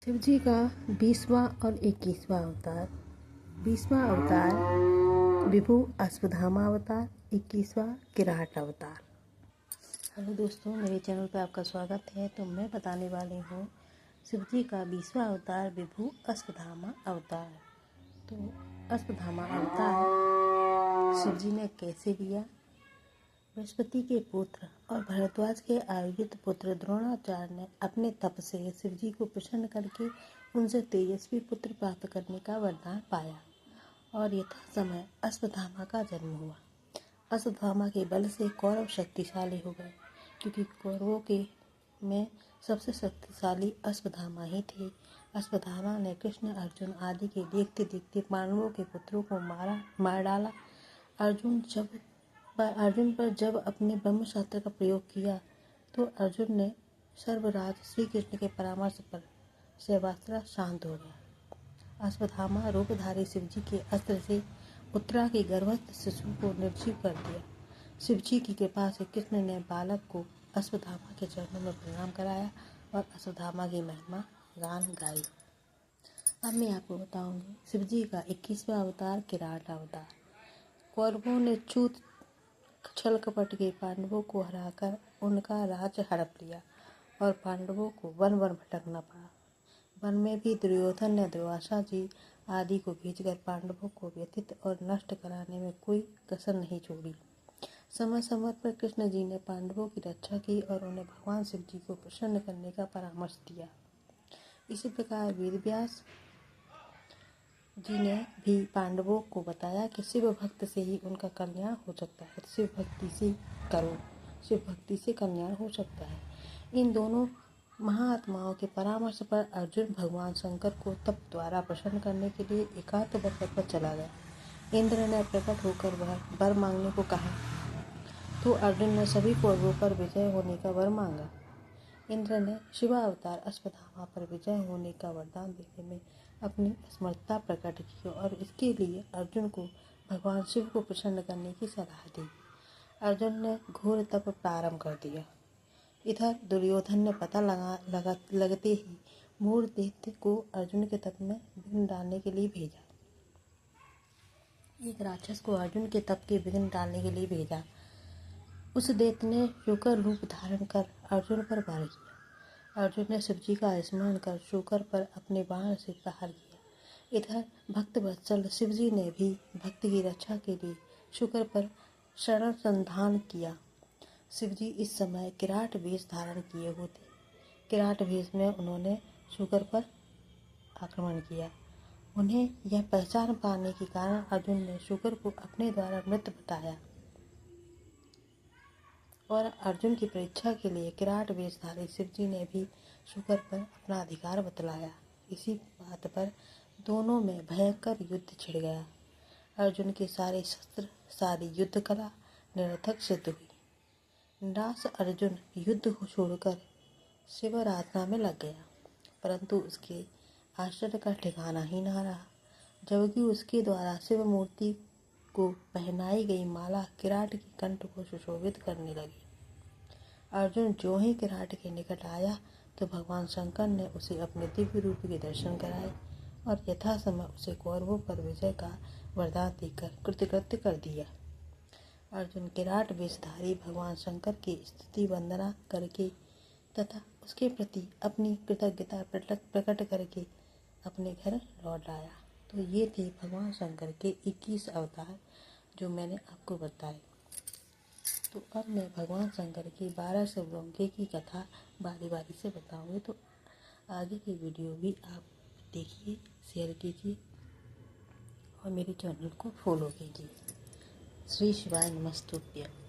शिव जी का 20वां और 21वां अवतार। 20वां अवतार विभु अश्वत्थामा अवतार, 21वां किराट अवतार। हेलो दोस्तों, मेरे चैनल पर आपका स्वागत है। तो मैं बताने वाली हूँ शिव जी का 20वां अवतार विभु अश्वत्थामा अवतार। तो अश्वत्थामा अवतार शिव जी ने कैसे लिया। बृहस्पति के पुत्र और भरद्वाज के आयुध पुत्र द्रोणाचार्य ने अपने तप से शिव जी को प्रसन्न करके उनसे तेजस्वी पुत्र प्राप्त करने का वरदान पाया और यथा समय अश्वत्थामा का जन्म हुआ। अश्वत्थामा के बल से कौरव शक्तिशाली हो गए, क्योंकि कौरवों के में सबसे शक्तिशाली अश्वत्थामा ही थे। अश्वत्थामा ने कृष्ण, अर्जुन आदि के देखते देखते पांडवों के पुत्रों को मार डाला। अर्जुन पर जब अपने ब्रह्मास्त्र का प्रयोग किया तो अर्जुन ने सर्वराज श्री कृष्ण के परामर्श पर सर्वास्त्र शांत हो गया। अश्वत्थामा रूपधारी शिव जी के अस्त्र से उत्तरा के गर्भस्थ शिशु को निर्जीव कर दिया। शिव जी की कृपा से कृष्ण ने बालक को अश्वत्थामा के चरणों में प्रणाम कराया और अश्वत्थामा की महिमा गान गाई। अब मैं आपको बताऊंगी शिव जी का 21वां अवतार किराट अवतार। कौरवों ने छूत छल कपट के पांडवों को हराकर उनका राज्य हड़प लिया और पांडवों को वन वन भटकना पड़ा। वन में भी दुर्योधन ने दुर्वासा जी आदि को भेजकर पांडवों को व्यथित और नष्ट कराने में कोई कसर नहीं छोड़ी। समय समय पर कृष्ण जी ने पांडवों की रक्षा की और उन्हें भगवान शिव जी को प्रसन्न करने का परामर्श दिया। इसी प्रकार वेदव्यास जी ने भी पांडवों को बताया कि शिव भक्त से ही उनका कल्याण हो सकता है। शिव भक्ति से करो, शिव भक्ति से कल्याण हो सकता है। इन दोनों महात्माओं के परामर्श पर अर्जुन भगवान शंकर को तप द्वारा प्रसन्न करने के लिए एकांत पर्वत पर चला गया। इंद्र ने प्रकट होकर वर मांगने को कहा तो अर्जुन ने सभी कौरवों पर विजय होने का वर मांगा। इंद्र ने शिवावतार अश्वत्थामा पर विजय होने का वरदान देने में अपनी असमर्थता प्रकट की और इसके लिए अर्जुन को भगवान शिव को प्रसन्न करने की सलाह दी। अर्जुन ने घोर तप प्रारंभ कर दिया। इधर दुर्योधन ने पता लगते ही मूढ़ दैत्य को अर्जुन के तप में विघ्न डालने के लिए भेजा। एक राक्षस को अर्जुन के तप के विघ्न डालने के लिए भेजा। उस दैत्य ने शूकर रूप धारण कर अर्जुन पर वार किया। अर्जुन ने शिव जी का स्मरण कर शूकर पर अपने बाण से प्रहार किया। इधर भक्त वत्सल शिव जी ने भी भक्त की रक्षा के लिए शूकर पर शरण संधान किया। शिव जी इस समय किराट वेश धारण किए होते। किराट वेश में उन्होंने शूकर पर आक्रमण किया। उन्हें यह पहचान पाने के कारण अर्जुन ने शूकर को अपने द्वारा मृत बताया और अर्जुन की परीक्षा के लिए किराट वेशधारी शिव जी ने भी शूकर पर अपना अधिकार बतलाया। इसी बात पर दोनों में भयंकर युद्ध छिड़ गया। अर्जुन के सारे शस्त्र, सारी युद्ध कला निरर्थक सिद्ध हुई। निराश अर्जुन युद्ध को छोड़कर शिव आराधना में लग गया, परंतु उसके आश्चर्य का ठिकाना ही न रहा, जबकि उसके द्वारा शिव मूर्ति को पहनाई गई माला किराट के कंठ को सुशोभित करने लगी। अर्जुन जो ही किराट के निकट आया तो भगवान शंकर ने उसे अपने दिव्य रूप के दर्शन कराए और यथा समय उसे कौरवों पर विजय का वरदान देकर कृतकृत्य कर दिया। अर्जुन किराट वेशधारी भगवान शंकर की स्तुति वंदना करके तथा उसके प्रति अपनी कृतज्ञता प्रकट करके अपने घर लौट आया। तो ये थे भगवान शंकर के 21 अवतार जो मैंने आपको बताए। तो अब मैं भगवान शंकर के 12 शिवों की कथा बारी बारी से बताऊंगी। तो आगे की वीडियो भी आप देखिए, शेयर कीजिए और मेरे चैनल को फॉलो कीजिए। श्री शिवाय नमस्तुभ्यं।